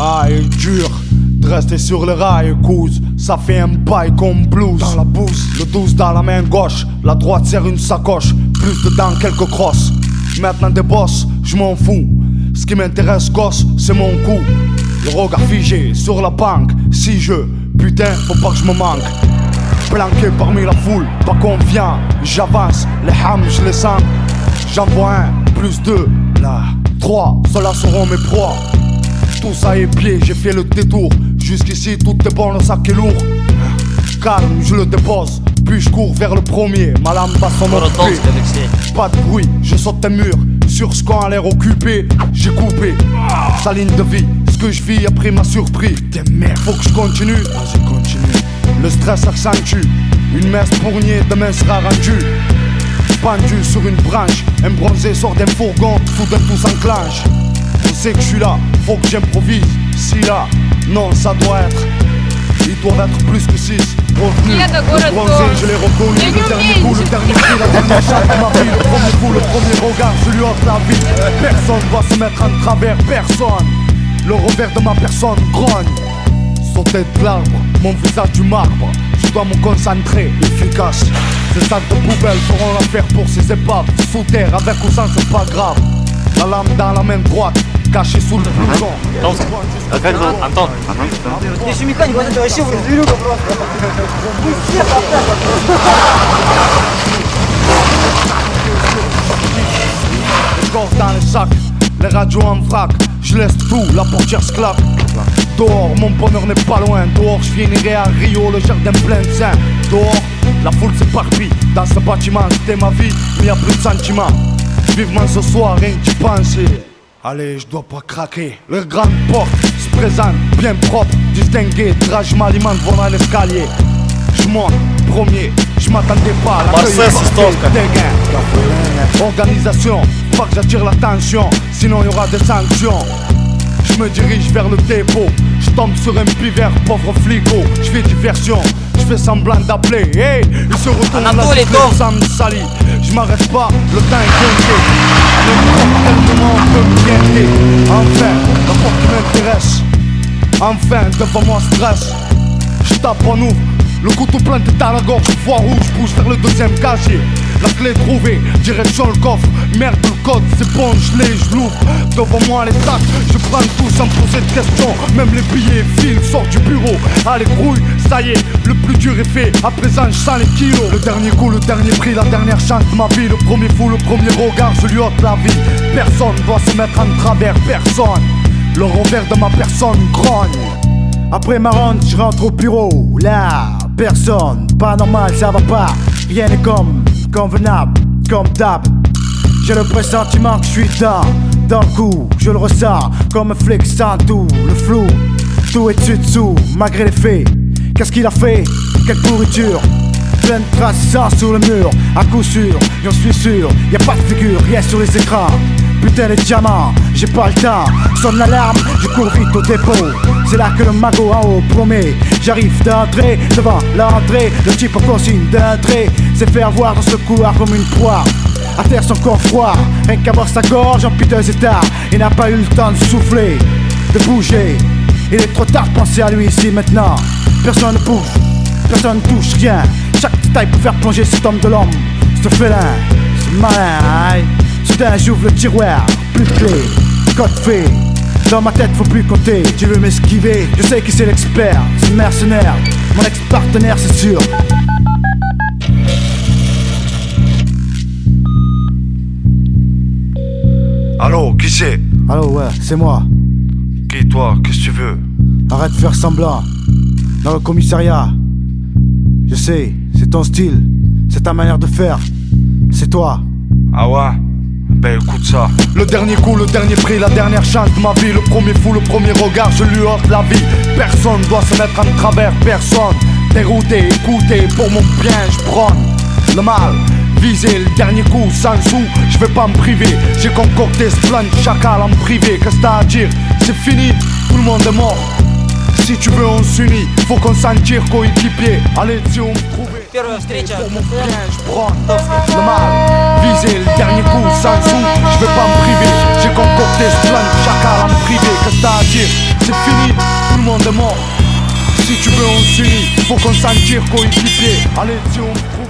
Ah, il est dur de rester sur le rail, cause ça fait un bail comme blues. Dans la bouse, le 12 dans la main gauche, la droite serre une sacoche, plus dedans quelques crosses. Maintenant des bosses, je m'en fous. Ce qui m'intéresse, gosse, c'est mon coup. Le regard figé sur la banque. Si je, putain, faut pas que je me manque. Planqué parmi la foule, pas confiant. J'avance, les hams, je les sens. J'envoie un, plus deux, là, trois, ceux-là seront mes proies. Tout ça est pied, j'ai fait le détour. Jusqu'ici, tout est bon, le sac est lourd. Calme, je le dépose, puis je cours vers le premier. Ma lame va s'en occuper. Pas de bruit, je saute un mur. Sur ce qu'on a l'air occupé, j'ai coupé sa ligne de vie, ce que je vis après m'a surpris. T'es merde, faut que je continue. Vas-y, continue. Le stress accentue. Une messe pournier, demain sera rendue. Pendu sur une branche, un bronzé sort d'un fourgon, soudain tout s'enclenche. On sait que je suis là, faut que j'improvise. Si là, non, ça doit être. Ils doivent être plus que 6. Revenu, le bronzé, je l'ai reconnu. Le dernier coup, le dernier cri, la dernière chatte de ma vie. Le premier coup, le premier regard, je lui ôte la vie. Personne va se mettre en travers, personne. Le revers de ma personne grogne. Sauter de l'arbre, mon visage du marbre. Je dois me concentrer, efficace. Ces sacs de poubelle feront l'affaire pour ces épaves. Sous terre, avec ou sans, c'est pas grave. La lame dans la main droite, cachée sous le blouson. Антон. Если механик, это вообще зверюга просто. Les corps dans les sacs, les radios en vrac. Je laisse tout, la portière se claque. Dehors, mon bonheur n'est pas loin. Dehors, je finirai à Rio, le jardin plein de seins. Dehors, la foule s'éparpille. Dans ce bâtiment, c'était ma vie, mais y'a plus de sentiments. Vivement ce soir, rien que d'y penser. Allez, je dois pas craquer. Leur grande porte se présente, bien propre, distingué. Drage m'alimente, voilà l'escalier. Je monte, premier, je m'attendais pas à la dégain. Organisation, pas que j'attire l'attention, sinon y aura des sanctions. Je me dirige vers le dépôt, je tombe sur un pivert, pauvre flico. Je fais diversion, je fais semblant d'appeler. Hey, il se retourne la sifflette, ça me salit. Je m'arrête pas, le temps est compté. N'importe quel moment on peut me guetter. Enfin, la porte qui m'intéresse. Enfin, devant moi stress. Je tape en ouvre, le couteau planté dans la gorge, voie rouge, bouge vers le deuxième casier. La clé trouvée, direction le coffre. Merde, le code, c'est bon, je l'ouvre. Devant moi les sacs, je prends tout sans poser de questions. Même les billets filent, sort du bureau. Allez grouille, ça y est, le plus dur est fait. À présent je sens les kilos. Le dernier coup, le dernier prix, la dernière chance de ma vie. Le premier fou, le premier regard, je lui ôte la vie. Personne doit se mettre en travers, personne. Le revers de ma personne grogne. Après ma ronde, je rentre au bureau. Là, personne, pas normal, ça va pas. Rien n'est comme convenable, comme d'hab. J'ai le pressentiment que je suis dans le coup, je le ressens comme un flic sans tout, le flou. Tout est dessus, malgré les faits. Qu'est-ce qu'il a fait? Quelle pourriture! Plein de traces sang sur le mur, à coup sûr, j'en suis sûr. Y'a pas de figure, rien sur les écrans. Putain les diamants, j'ai pas le temps. Sonne l'alarme, je cours vite au dépôt. C'est là que le magot en haut promet. J'arrive d'entrer devant l'entrée. Le type en consigne d'entrée s'est fait avoir dans ce couloir comme une proie. À terre son corps froid, rien qu'à voir sa gorge en piteux état. Il n'a pas eu le temps de souffler, de bouger. Il est trop tard de penser à lui ici maintenant. Personne ne bouge, personne ne touche rien. Chaque détail peut faire plonger cet homme de l'homme. Ce félin, ce malin. Soudain j'ouvre le tiroir, plus de clés, code fait. Dans ma tête faut plus compter, tu veux m'esquiver. Je sais qui c'est l'expert, c'est le mercenaire. Mon ex-partenaire c'est sûr. Allô, qui c'est? Allô, ouais, c'est moi. Qui toi? Qu'est-ce que tu veux? Arrête de faire semblant. Dans le commissariat. Je sais, c'est ton style, c'est ta manière de faire. C'est toi. Ah ouais? Ben écoute ça. Le dernier coup, le dernier prix, la dernière chance de ma vie. Le premier fou, le premier regard, je lui ôte la vie. Personne doit se mettre en travers, personne. Dérouté, écoutez, pour mon bien je prône le mal. Viser le dernier coup, sans sous, je vais pas me priver. J'ai concocté ce plan de chacal en privé. Qu'est-ce que t'as à dire? C'est fini, tout le monde est mort. Si tu veux on s'unit, faut qu'on s'en tire coéquipier. Allez si on me trouve. Первая встреча. Pour mon bien je prends le mal. Viser le dernier coup, sans sous, je vais pas me priver. J'ai concocté ce plan de chacal en privé. Qu'est-ce que t'as à dire? C'est fini. Si tu veux on s'unit, faut qu'on s'en tire coéquipier. Allez si on